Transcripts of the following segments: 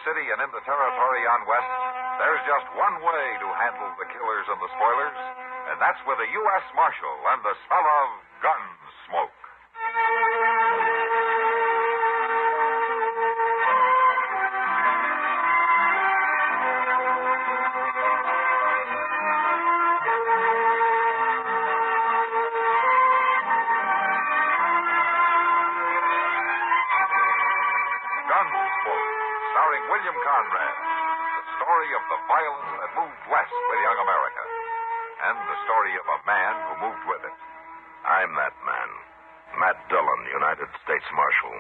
City and in the territory on West, there's just one way to handle the killers and the spoilers, and that's with a U.S. Marshal and the smell of Gunsmoke. Gunsmoke, starring William Conrad, the story of the violence that moved west with young America, and the story of a man who moved with it. I'm that man, Matt Dillon, United States Marshal.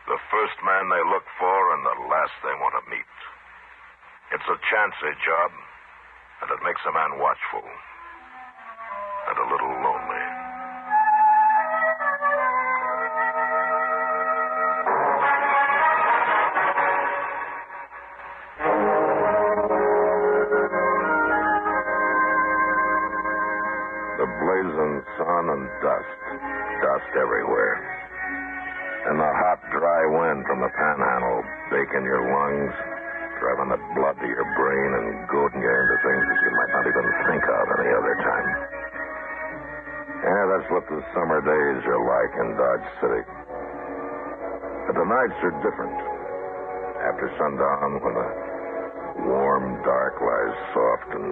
The first man they look for and the last they want to meet. It's a chancy job, and it makes a man watchful and a little lonely. The blazing sun and dust everywhere. And the hot, dry wind from the panhandle baking your lungs, driving the blood to your brain and goading you into things that you might not even think of any other time. Yeah, that's what the summer days are like in Dodge City. But the nights are different. After sundown, when the warm dark lies soft and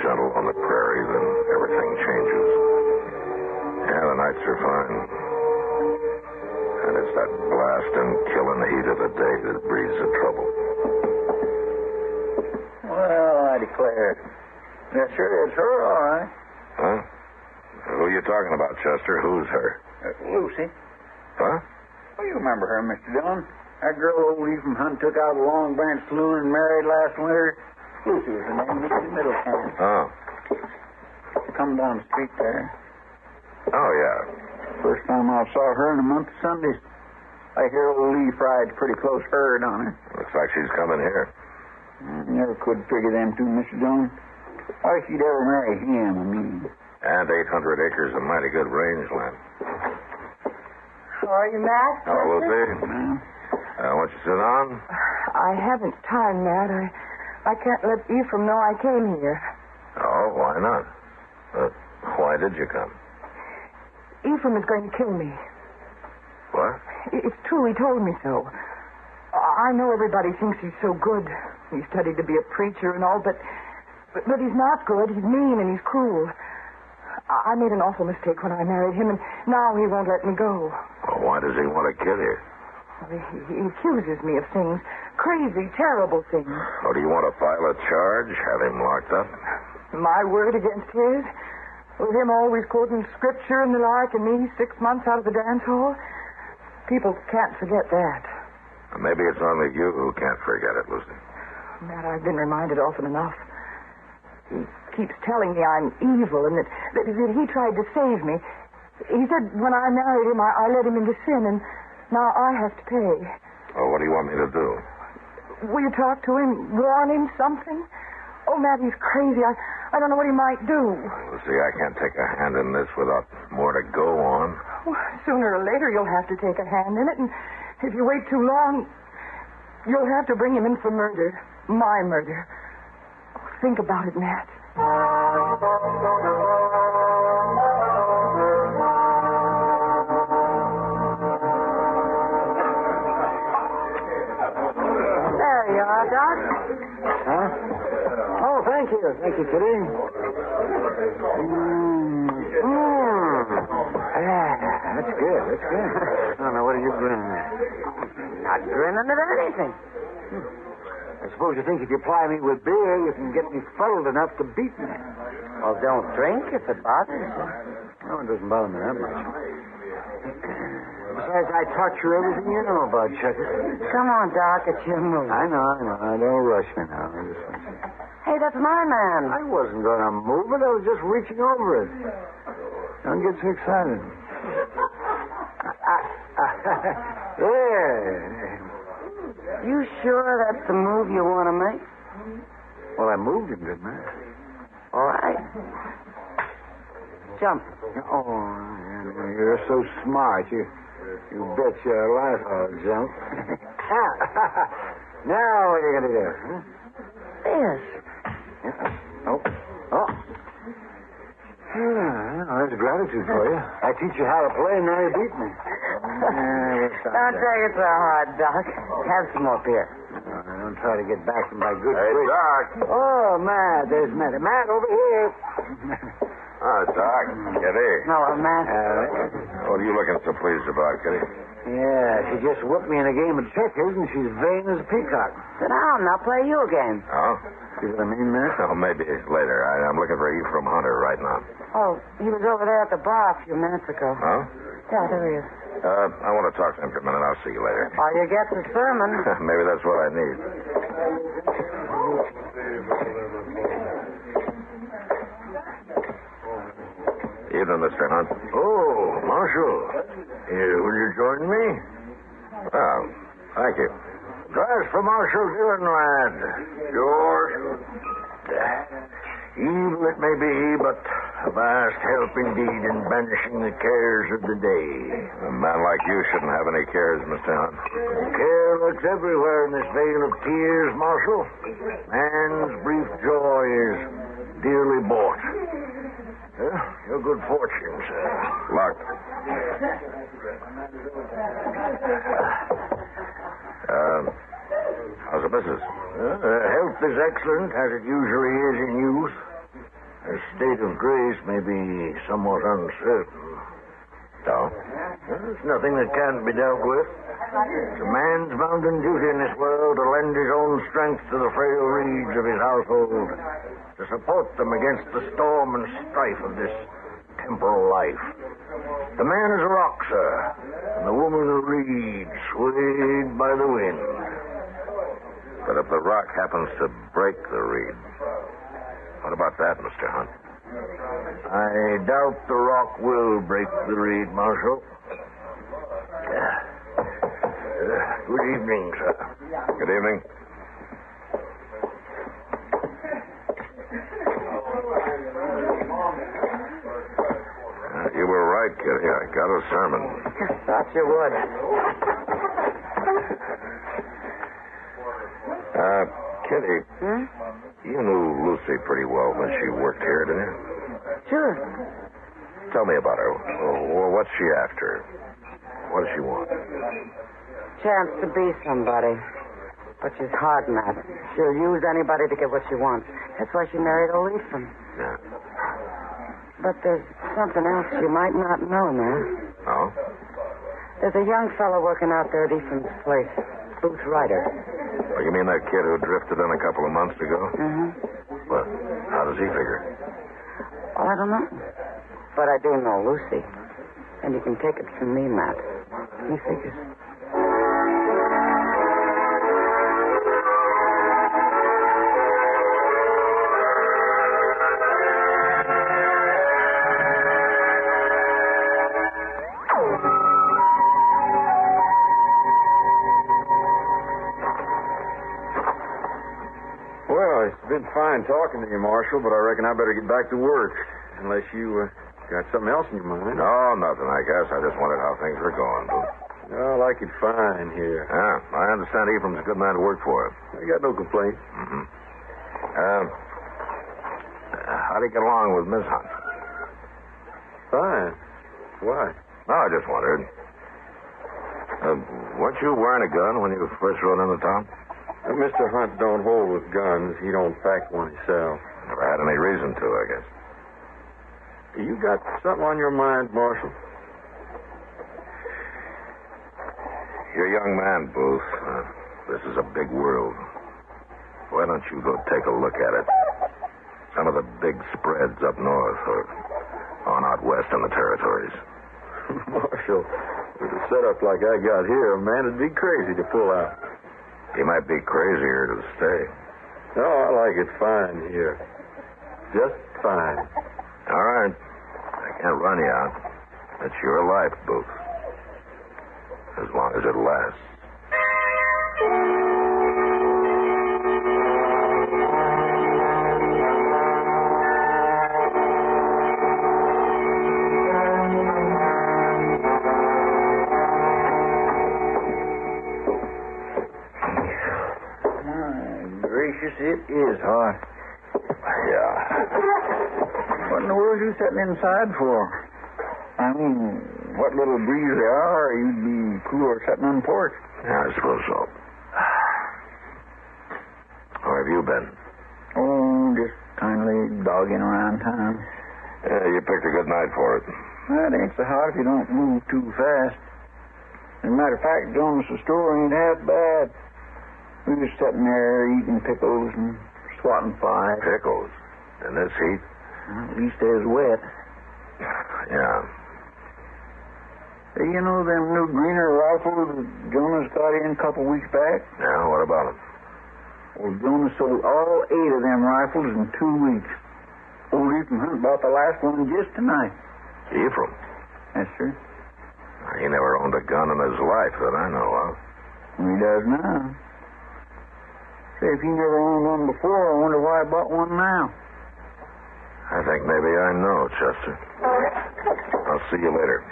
gentle on the prairie, then everything changes. Yeah, the nights are fine. And it's that blasting, killing heat of the day that breeds the trouble. Well, I declare. Yes, sir, it's her, all right. Huh? Who are you talking about, Chester? Who's her? Lucy. Huh? Well, you remember her, Mr. Dillon. That girl old Ephraim Hunt took out of the Long Branch Saloon and married last winter. Lucy was her name, Lucy Middleton. Oh. Come down the street there. Oh, yeah. First time I saw her in a month of Sundays. I hear old Lee Fried's pretty close herd on her. Looks like she's coming here. Never could figure them two, Mr. Dillon. Why she'd ever marry him, I mean. And 800 acres of mighty good rangeland. How are you, Matt? Hello, Lucy. Won't you sit down? I haven't time, Matt. I can't let Ephraim know I came here. Oh, why not? Why did you come? Ephraim is going to kill me. What? It's true. He told me so. I know everybody thinks he's so good. He studied to be a preacher and all, but he's not good. He's mean and he's cruel. I made an awful mistake when I married him, and now he won't let me go. Well, why does he want to kill you? He accuses me of things. Crazy, terrible things. Oh, do you want to file a charge? Have him locked up? My word against his? With him always quoting scripture and the like, and me 6 months out of the dance hall? People can't forget that. Maybe it's only you who can't forget it, Lucy. Matt, I've been reminded often enough. He keeps telling me I'm evil and that he tried to save me. He said when I married him, I led him into sin, and now I have to pay. Oh, what do you want me to do? Will you talk to him? Warn him something? Oh, Matt, he's crazy. I don't know what he might do. Lucy, I can't take a hand in this without more to go on. Well, sooner or later you'll have to take a hand in it, and if you wait too long, you'll have to bring him in for murder. My murder. Think about it, Matt. There you are, Doc. Huh? Oh, thank you. Thank you, Kitty. That's good. That's good. Oh, now, what are you grinning at? Not grinning at anything. I suppose you think if you ply me with beer, you can get me fuddled enough to beat me. Well, don't drink if it bothers you. No, it doesn't bother me that much. Besides, I taught you everything you know about Chucky. Come on, Doc, it's your move. I know. Don't rush me now. Hey, that's my man. I wasn't going to move it. I was just reaching over it. Don't get so excited. Yeah. You sure that's the move you want to make? Well, I moved him, didn't I? All right. Jump. Oh, you're so smart. You bet your life I'll jump. Now what are you going to do? Huh? Yes. Oh. There's gratitude for you. I teach you how to play, and now you beat me. Don't take it so hard, Doc. Have some more beer. Don't try to get back from my good Hey, trick. Doc. Oh, Matt. There's Matt. Matt, over here. Oh, Doc. Kitty. No, Matt. What are you looking so pleased about, Kitty? Yeah, she just whooped me in a game of checkers, and she's vain as a peacock. Sit down. I'll play you a game. Oh? See what I mean, Matt? Oh, maybe later. I'm looking for Ephraim Hunter right now. Oh, he was over there at the bar a few minutes ago. Huh? Yeah, there he is. I want to talk to him for a minute. I'll see you later. All you get's a sermon. Maybe that's what I need. Evening, Mr. Hunt. Oh, Marshal. Will you join me? Well, thank you. Dress for Marshal Dillon, lad. Sure. Evil it may be, but a vast help indeed in banishing the cares of the day. A man like you shouldn't have any cares, Mr. Hunt. Care lurks everywhere in this vale of tears, Marshal. Man's brief joy is dearly bought. Your good fortune, sir. Luck. How's the business? Health is excellent, as it usually is in youth. A state of grace may be somewhat uncertain. No? It's nothing that can't be dealt with. It's a man's bounden duty in this world to lend his own strength to the frail reeds of his household, to support them against the storm and strife of this temporal life. The man is a rock, sir, and the woman a reed swayed by the wind. But if the rock happens to break the reed, what about that, Mr. Hunt? I doubt the rock will break the reed, Marshal. Good evening, sir. Good evening. You were right, Kitty. I got a sermon. Thought you would. Kitty, you knew Lucy pretty well when she worked here, didn't you? Sure. Tell me about her. What's she after? What does she want? Chance to be somebody. But she's hard, Matt. She'll use anybody to get what she wants. That's why she married old Ephraim. Yeah. But there's something else you might not know, Matt. Oh? There's a young fellow working out there at Ephraim's place. Booth Ryder. Oh, you mean that kid who drifted in a couple of months ago? Mm-hmm. Well, how does he figure? Well, I don't know. But I do know Lucy. And you can take it from me, Matt. He figures. Well, it's been fine talking to you, Marshal, but I reckon I better get back to work. Unless you got something else in your mind. No, nothing, I guess. I just wondered how things were going. I like it fine here. Yeah, I understand Ephraim's a good man to work for. I got no complaints. Mm-hmm. How do you get along with Miss Hunt? Fine. Why? No, I just wondered. Weren't you wearing a gun when you first rode into town? Mr. Hunt don't hold with guns. He don't pack one himself. Never had any reason to, I guess. You got something on your mind, Marshal? You're a young man, Booth. This is a big world. Why don't you go take a look at it? Some of the big spreads up north or on out west in the territories. Marshal, with a setup like I got here, a man would be crazy to pull out. He might be crazier to stay. No, I like it fine here. Just fine. All right. I can't run you out. It's your life, Booth. As long as it lasts. is hot. Yeah. What in the world are you sitting inside for? I mean, what little breeze there are, you'd be cooler sitting on the porch. Yeah, I suppose so. How have you been? Oh, just kindly dogging around town. Yeah, you picked a good night for it. Well, it ain't so hot if you don't move too fast. As a matter of fact, Jonas' store ain't half bad. We was sitting there eating pickles and swatting flies. Pickles? In this heat? Well, at least they's wet. Yeah. Hey, you know them new greener rifles that Jonas got in a couple weeks back? Yeah, what about them? Well, Jonas sold all 8 of them rifles in 2 weeks. Old Ephraim bought the last one just tonight. Ephraim? Yes, sir. He never owned a gun in his life that I know of. He does now. Say, if he never owned one before, I wonder why he bought one now. I think maybe I know, Chester. I'll see you later.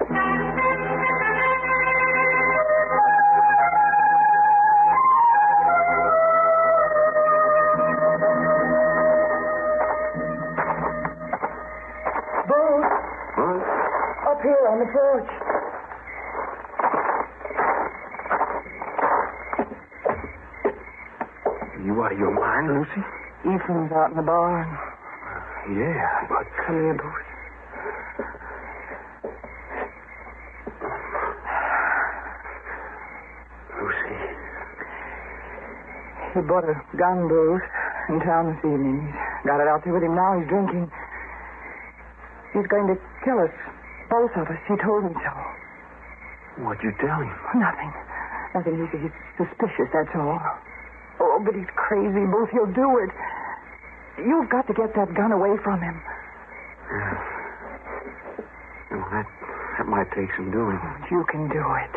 Up here on the porch. You out of your mind, Lucy? Ephraim's out in the barn. Yeah, but... Come here, Booth. Lucy... He bought a gun, Bruce, in town this evening. He's got it out there with him now. He's drinking. He's going to kill us. Both of us. He told me so. What'd you tell him? Nothing. He's suspicious, that's all. Oh, but he's crazy, Booth. He'll do it. You've got to get that gun away from him. Yeah. Well, that might take some doing. You can do it.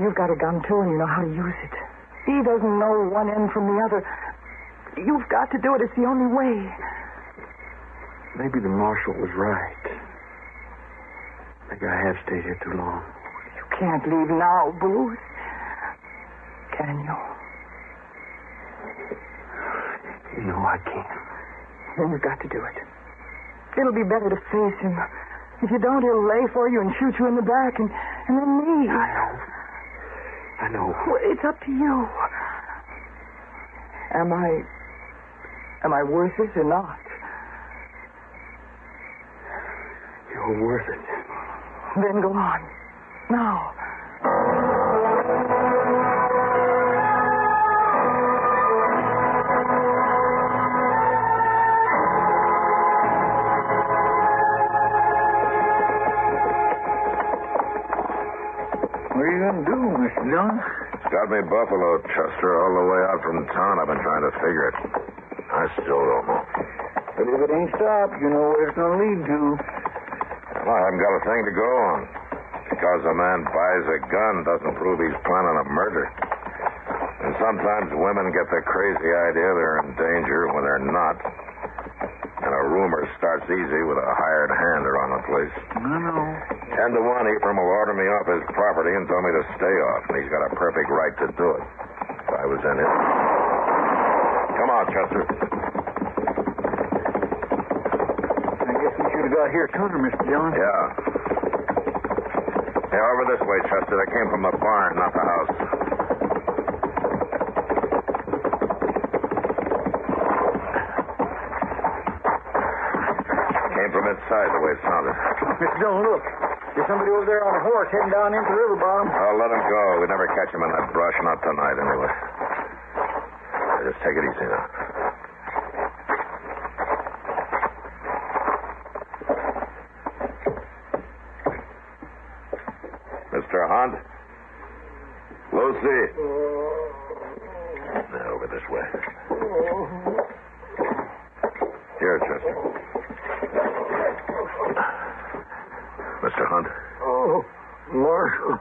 You've got a gun, too, and you know how to use it. He doesn't know one end from the other. You've got to do it. It's the only way. Maybe the marshal was right. Maybe I have stayed here too long. You can't leave now, Booth. Can you? No, I can't. Then you've got to do it. It'll be better to face him. If you don't, he'll lay for you and shoot you in the back, and then me. I know. Well, it's up to you. Am I worth it or not? You're worth it. Then go on. Now. What are you going to do, Mr. Dillon? It's got me buffaloed, Chester, all the way out from town. I've been trying to figure it. I still don't know. But if it ain't stopped, you know where it's going to lead to. Well, I haven't got a thing to go on. Because a man buys a gun doesn't prove he's planning a murder. And sometimes women get the crazy idea they're in danger when they're not. And a rumor starts easy with a hired hand around the place. I know. 10 to 1, Ephraim will order me off his property and tell me to stay off. And he's got a perfect right to do it. If I was in it. Come on, Chester. I guess we should have got here sooner, Mr. Dillon. Yeah. Hey, over this way, Chester. They came from the barn, not the house. Came from inside the way it sounded. Mr. Dillon, look. There's somebody over there on a horse heading down into the river bottom. Oh, let him go. We'd never catch him in that brush, not tonight, anyway. Just take it easy now. Mr. Hunt? Lucy? Now, over this way. Here, Chester. Mr. Hunt? Oh, Marshal.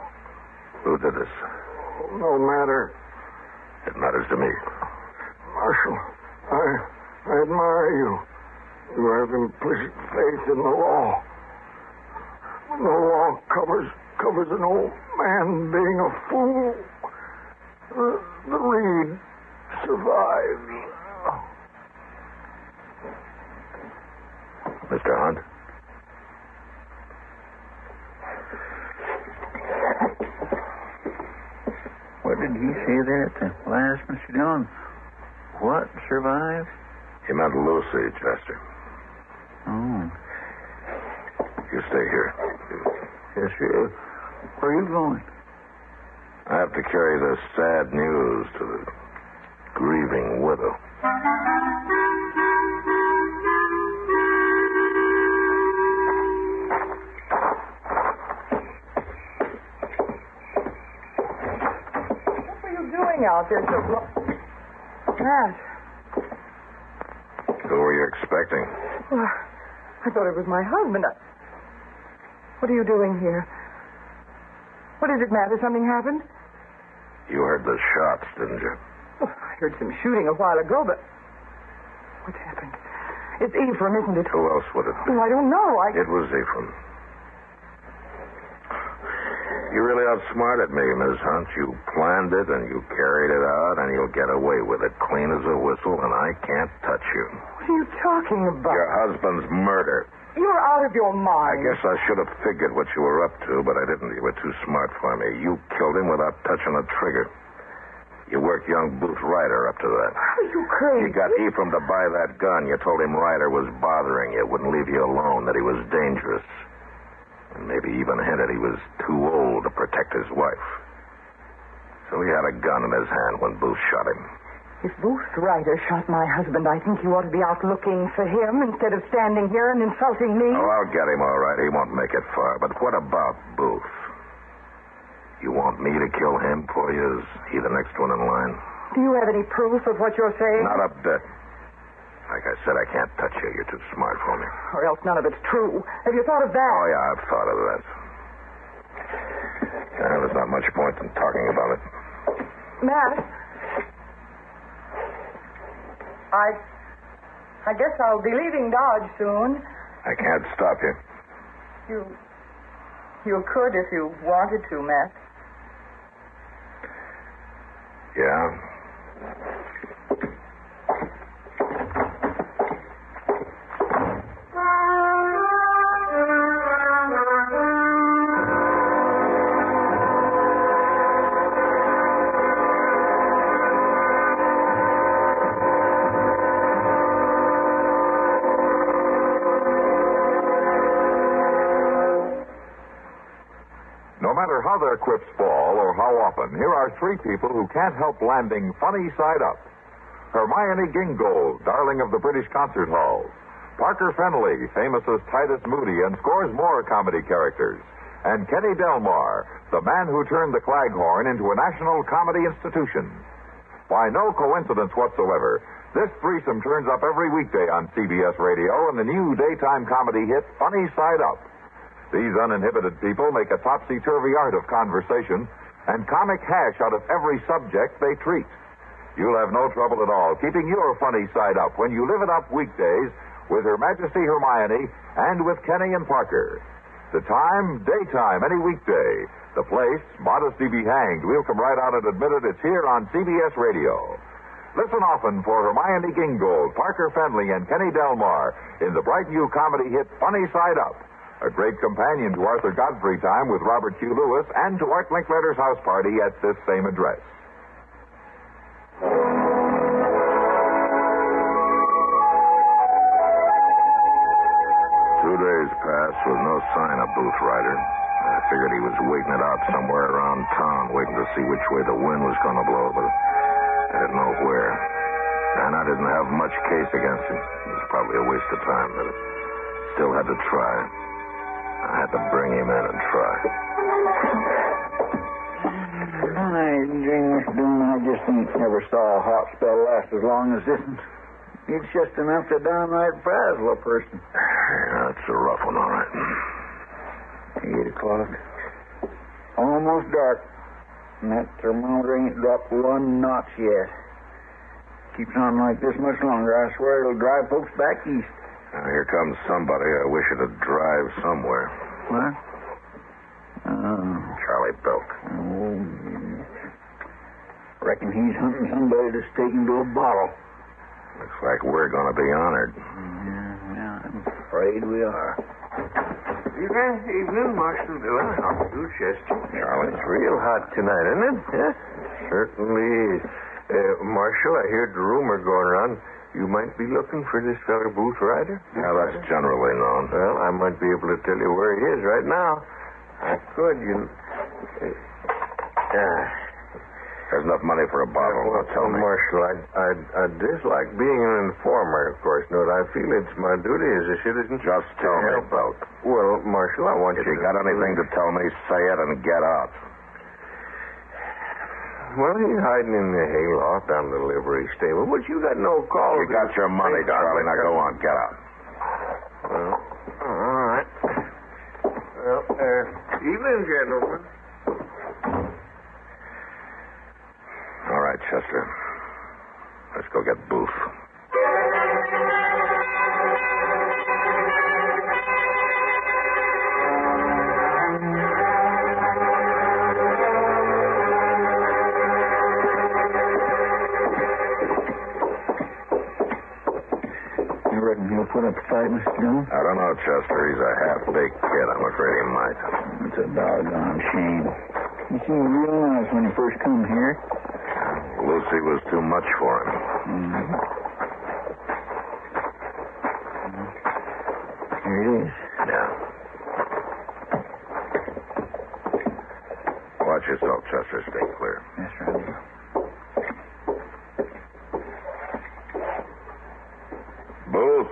Who did this? No matter. It matters to me. Marshal, I admire you. You have implicit faith in the law. The law covers an old man being a fool. The reed survives. Mr. Hunt? What did he say there at the last, Mr. Dillon? What survived? He meant Lucy, Chester. Oh. You stay here. Yes, sir. Where are you going? I have to carry this sad news to the grieving widow. What were you doing out there so long? Matt. Who were you expecting? Well, I thought it was my husband. What are you doing here? What is it, Matt? Has something happened? You heard the shots, didn't you? Oh, I heard some shooting a while ago, but what's happened? It's Ephraim, isn't it? Who else would it be? Oh, I don't know. It was Ephraim. You really outsmarted me, Miss Hunt. You planned it, and you carried it out, and you'll get away with it clean as a whistle, and I can't touch you. What are you talking about? Your husband's murder. You're out of your mind. I guess I should have figured what you were up to, but I didn't. You were too smart for me. You killed him without touching a trigger. You worked young Booth Ryder up to that. Are you crazy? You got Ephraim to buy that gun. You told him Ryder was bothering you, wouldn't leave you alone, that he was dangerous. And maybe even hinted he was too old to protect his wife. So he had a gun in his hand when Booth shot him. If Booth Ryder shot my husband, I think you ought to be out looking for him instead of standing here and insulting me. Oh, I'll get him all right. He won't make it far. But what about Booth? You want me to kill him for you? Is he the next one in line? Do you have any proof of what you're saying? Not a bit. Like I said, I can't touch you. You're too smart for me. Or else none of it's true. Have you thought of that? Oh, yeah, I've thought of that. Yeah, there's not much point in talking about it. Matt? I guess I'll be leaving Dodge soon. I can't stop you. You could if you wanted to, Matt. Yeah? No matter how their quips fall or how often, here are three people who can't help landing funny side up. Hermione Gingold, darling of the British Concert Hall. Parker Fenley, famous as Titus Moody and scores more comedy characters. And Kenny Delmar, the man who turned the Claghorn into a national comedy institution. By no coincidence whatsoever, this threesome turns up every weekday on CBS Radio in the new daytime comedy hit Funny Side Up. These uninhibited people make a topsy-turvy art of conversation and comic hash out of every subject they treat. You'll have no trouble at all keeping your funny side up when you live it up weekdays with Her Majesty Hermione and with Kenny and Parker. The time, daytime, any weekday. The place, modesty be hanged. We'll come right out and admit it. It's here on CBS Radio. Listen often for Hermione Gingold, Parker Fenley, and Kenny Delmar in the bright new comedy hit Funny Side Up. A great companion to Arthur Godfrey Time with Robert Q. Lewis and to Art Linkletter's house party at this same address. 2 days passed with no sign of Booth Ryder. I figured he was waiting it out somewhere around town, waiting to see which way the wind was going to blow, but I didn't know where. And I didn't have much case against him. It was probably a waste of time, but I still had to try. I had to bring him in and try. Mr. Dillon, I just never saw a hot spell last as long as this one. It's just enough to downright frazzle a person. Yeah, it's a rough one, all right. 8 o'clock. Almost dark. And that thermometer ain't dropped 1 notch yet. Keeps on like this much longer, I swear it'll drive folks back east. Now, here comes somebody. I wish it'd drive somewhere. What? Charlie Belk. Oh, reckon he's hunting somebody to stake him to a bottle. Looks like we're going to be honored. Yeah, I'm Afraid we are. Evening, Marshal Dillon. How are you, Chester? Charlie. It's real hot tonight, isn't it? Yeah, certainly is. Marshal, I heard the rumor going around. You might be looking for this feller Booth Ryder. Yeah, that's generally known. Well, I might be able to tell you where he is right now. I could, There's enough money for a bottle. Well, Now tell me. Marshal, I dislike being an informer, of course. But I feel it's my duty as a citizen. Just tell me, Buck. Well, Marshal, I want If you you got anything to tell me, say it and get out. Well, he's hiding in the hayloft down the livery stable, but you got no call. You got your money, Charlie. Now go on. Get out. Well, all right. Well, evening, gentlemen. All right, Chester. Let's go get Booth. You reckon he'll put up a fight, Mr. Dillon? I don't know, Chester. He's a half-baked kid. I'm afraid he might. It's a doggone shame. He seemed real nice when he first come here. Lucy was too much for him. Mm-hmm. Here it is. Yeah. Watch yourself, Chester. Stay clear. That's right. Booth.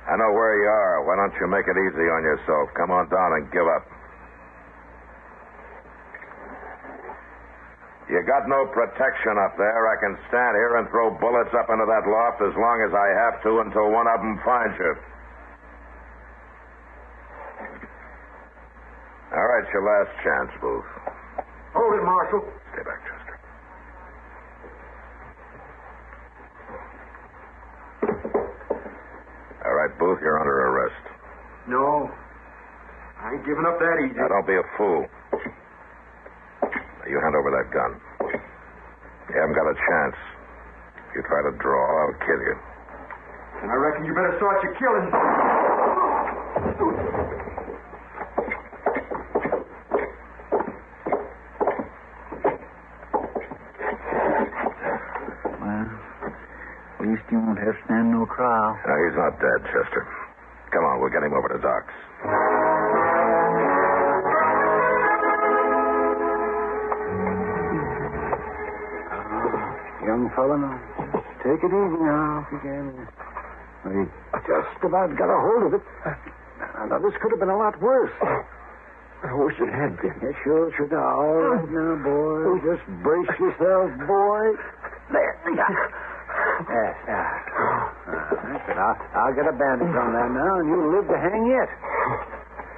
I know where you are. Why don't you make it easy on yourself? Come on down and give up. You got no protection up there. I can stand here and throw bullets up into that loft as long as I have to until one of them finds you. All right, your last chance, Booth. Hold it, Marshal. Stay back, Chester. All right, Booth, you're under arrest. No. I ain't giving up that easy. Now, don't be a fool. Now, you hand over that gun. You haven't got a chance. If you try to draw, I'll kill you. And I reckon you better start your killing. Well, at least he won't have to stand no trial. No, he's not dead, Chester. Come on, we'll get him over to Doc's. Young fella, now. Take it easy now, if you can. I just about got a hold of it. Now, this could have been a lot worse. I wish it had been. Yeah, sure. Now, all right now, boy. Just brace yourself, boy. There. Yes, that's it. I'll get a bandage on that now, and you'll live to hang yet.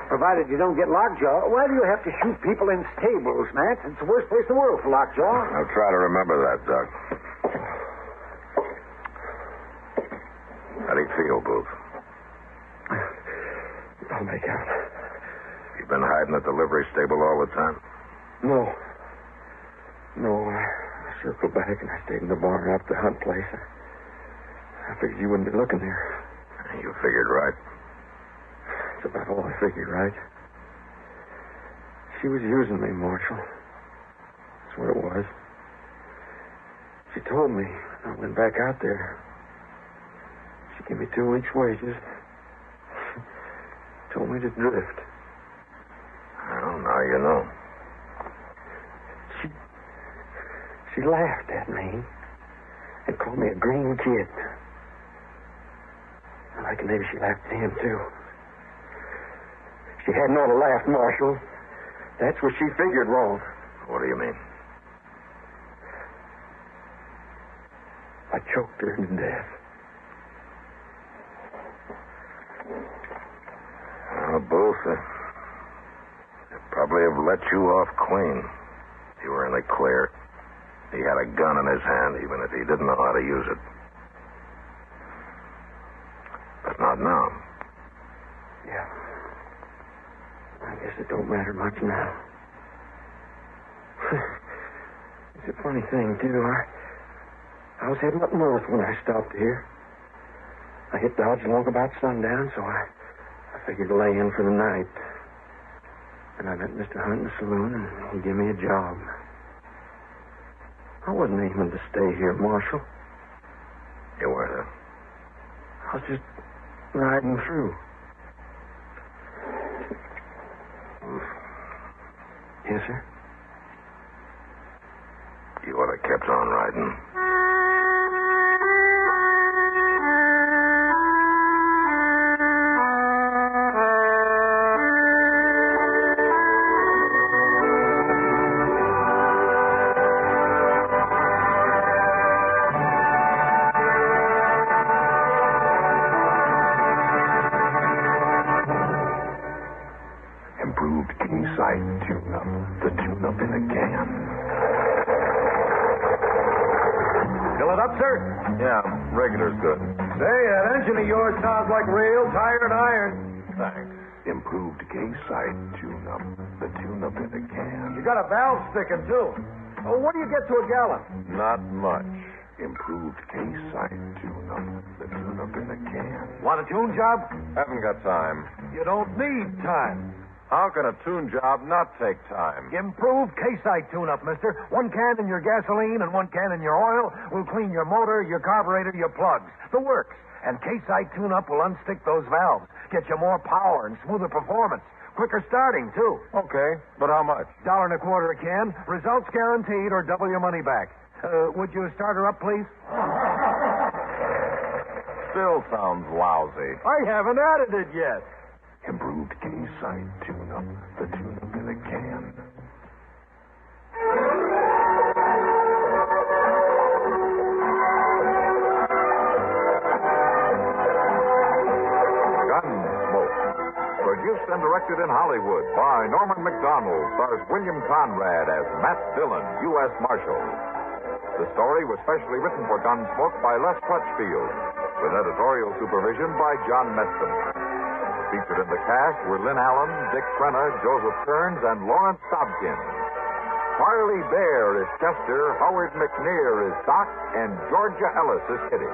Provided you don't get lockjaw. Why do you have to shoot people in stables, Matt? It's the worst place in the world for lockjaw. I'll try to remember that, Doc. How do you feel, Booth? I'll make out. You've been hiding at the livery stable all the time? No, I circled back and I stayed in the barn out at the hunt place. I figured you wouldn't be looking there. You figured right. That's about all I figured, right? She was using me, Marshal. That's what it was. She told me I went back out there. She gave me 2 weeks' wages. Told me to drift. Well, now you know. She laughed at me and called me a green kid. I reckon maybe she laughed at him, too. She hadn't ought to laugh, Marshal. That's where she figured wrong. What do you mean? I choked her to death. Well, Booth, they probably have let you off clean. You were in the clear. He had a gun in his hand, even if he didn't know how to use it. But not now. Yeah. I guess it don't matter much now. It's a funny thing, too. I was heading up north when I stopped here. I hit Dodge Log about sundown, so I figured to lay in for the night. And I met Mr. Hunt in the saloon, and he gave me a job. I wasn't aiming to stay here, Marshal. You weren't, I was just riding through. Yes, sir? You ought to have kept on riding. Improved Key-Sight tune-up. The tune-up in a can. Fill it up, sir? Yeah, regular's good. Say, that engine of yours sounds like real tired iron. Thanks. Improved Key-Sight tune-up. The tune-up in a can. You got a valve sticking, too. Oh, what do you get to a gallon? Not much. Improved Key-Sight tune-up. The tune-up in a can. Want a tune job? Haven't got time. You don't need time. How can a tune job not take time? Improved K-Sight tune-up, mister. 1 can in your gasoline and 1 can in your oil will clean your motor, your carburetor, your plugs. The works. And K-Sight tune-up will unstick those valves, get you more power and smoother performance. Quicker starting, too. Okay, but how much? $1.25 a can. Results guaranteed or double your money back. Would you start her up, please? Still sounds lousy. I haven't added it yet. Improved Key-Sight tune-up. The tune-up in a can. Gunsmoke. Produced and directed in Hollywood by Norman Macdonald, stars William Conrad as Matt Dillon, U.S. Marshal. The story was specially written for Gunsmoke by Les Crutchfield, with editorial supervision by John Meston. Featured in the cast were Lynn Allen, Dick Crenna, Joseph Kearns, and Lawrence Dobkin. Harley Bear is Chester, Howard McNear is Doc, and Georgia Ellis is Kitty.